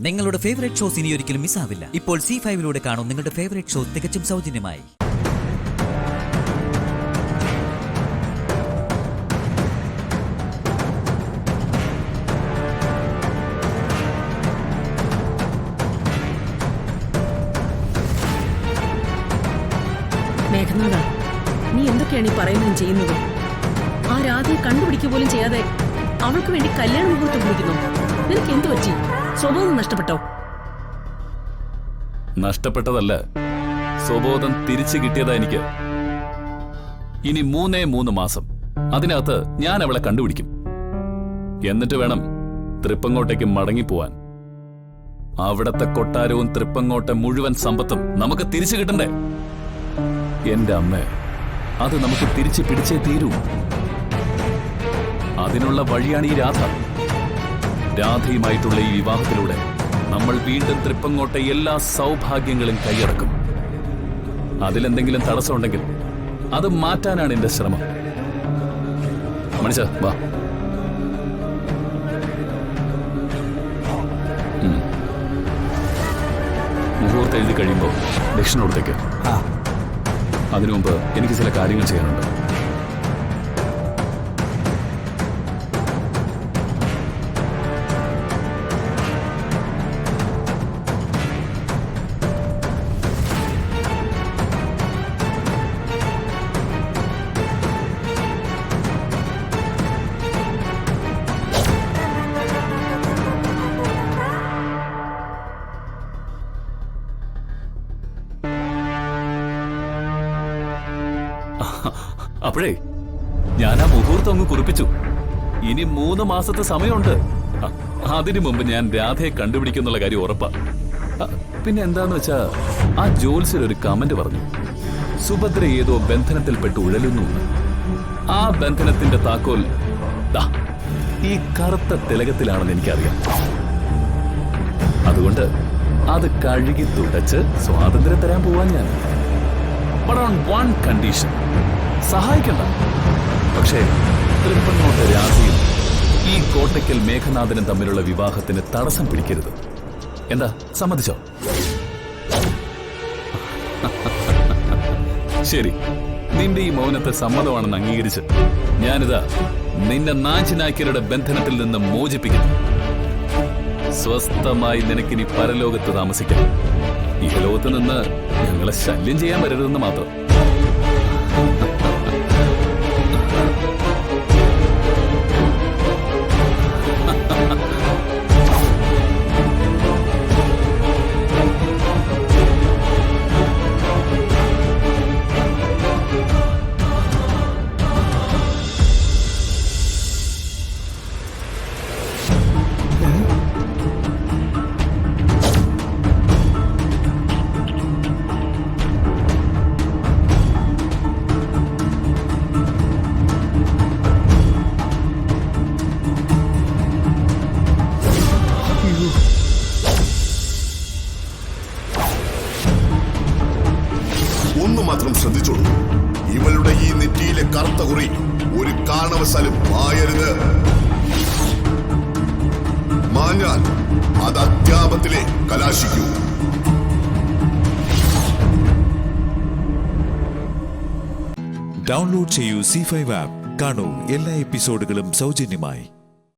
നിങ്ങളുടെ favourite shows ഇനി ഒരിക്കലും മിസ്സാവില്ല. ഇപ്പോൾ C5-ലൂടെ കാണും നിങ്ങളുടെ ഫേവറേറ്റ് ഷോ തികച്ചും സൗജന്യമായി. മേഘനാഥ, നീ എന്തൊക്കെയാണ് ഈ പറയുന്നതും ചെയ്യുന്നത്? ആ രാധയെ കണ്ടുപിടിക്കുക പോലും ചെയ്യാതെ അവൾക്ക് വേണ്ടി കല്യാണ മുഹൂർത്തം വിളിക്കുന്നു. നിനക്ക് എന്തു പറ്റി? സ്വബോധം നഷ്ടപ്പെട്ടോ? നഷ്ടപ്പെട്ടതല്ല, സ്വബോധം തിരിച്ചു കിട്ടിയതാ എനിക്ക്. ഇനി 3 മാസം അതിനകത്ത് ഞാൻ അവളെ കണ്ടുപിടിക്കും. എന്നിട്ട് വേണം തൃപ്പങ്ങോട്ടേക്ക് മടങ്ങിപ്പോവാൻ. അവിടത്തെ കൊട്ടാരവും തൃപ്പങ്ങോട്ടെ മുഴുവൻ സമ്പത്തും നമുക്ക് തിരിച്ചു കിട്ടണ്ടേ? എന്റെ അമ്മ, അത് നമുക്ക് തിരിച്ചു പിടിച്ചേ തീരൂ. അതിനുള്ള വഴിയാണ് ഈ രാധ. രാധയുമായിട്ടുള്ള ഈ വിവാഹത്തിലൂടെ നമ്മൾ വീണ്ടും തൃപ്പങ്ങോട്ടെ എല്ലാ സൗഭാഗ്യങ്ങളും കൈയടക്കും. അതിലെന്തെങ്കിലും തടസ്സമുണ്ടെങ്കിൽ അത് മാറ്റാനാണ് എന്റെ ശ്രമം. മണിച്ച വാ. മുഹൂർത്തം എഴുതി കഴിയുമ്പോൾ ദക്ഷിണ കൊടുത്തേക്ക്. അതിനു മുമ്പ് എനിക്ക് ചില കാര്യങ്ങൾ ചെയ്യാനുണ്ട്. അപ്പോഴേ ഞാൻ ആ മുഹൂർത്തം അങ്ങ് കുറിപ്പിച്ചു. ഇനി 3 മാസത്തെ സമയമുണ്ട്. അതിനു മുമ്പ് ഞാൻ രാധയെ കണ്ടുപിടിക്കുന്നുള്ള കാര്യം ഉറപ്പാ. പിന്നെ എന്താന്ന് വെച്ചാ, ആ ജോത്സ്യർ ഒരു കമന്റ് പറഞ്ഞു, സുഭദ്ര ഏതോ ബന്ധനത്തിൽപ്പെട്ട് ഉഴലുന്നു. ആ ബന്ധനത്തിന്റെ താക്കോൽ ഈ കറുത്ത തിലകത്തിലാണെന്ന് എനിക്കറിയാം. അതുകൊണ്ട് അത് കഴുകി തുടച്ച് സ്വാതന്ത്ര്യം തരാൻ പോവാൻ ഞാൻ. But on one condition. സഹായിക്കണ്ട. പക്ഷേ തൃപ്പങ്ങോട്ടെ രാധയും ഈ കോട്ടയ്ക്കൽ മേഘനാഥനും തമ്മിലുള്ള വിവാഹത്തിന് തടസ്സം പിടിക്കരുത്. എന്താ, സമ്മതിച്ചോ? ശരി, നിന്റെ ഈ മൗനത്തെ സമ്മതമാണെന്ന് അംഗീകരിച്ച് ഞാനിതാ നിന്നെ നാഞ്ചിനാക്കിയരുടെ ബന്ധനത്തിൽ നിന്ന് മോചിപ്പിക്കുന്നു. സ്വസ്ഥമായി നിനക്കിനി പരലോകത്ത് താമസിക്കാം. ഇഹലോകത്ത് നിന്ന് ഞങ്ങളെ ശല്യം ചെയ്യാൻ വരരുതെന്ന് മാത്രം. ഒന്നു മാത്രം ശ്രദ്ധിച്ചോളൂ, ഇവളുടെ ഈ നെറ്റിയിലെ കറുത്ത കുറി ഒരു കാരണവശാലും മായരുത്. മാഞ്ഞാൽ അത് അത്യാപത്തിലെ കലാശിക്കൂ. ഡൗൺലോഡ് ചെയ്യൂ C5 ആപ്പ്. കാണൂ എല്ലാ എപ്പിസോഡുകളും സൗജന്യമായി.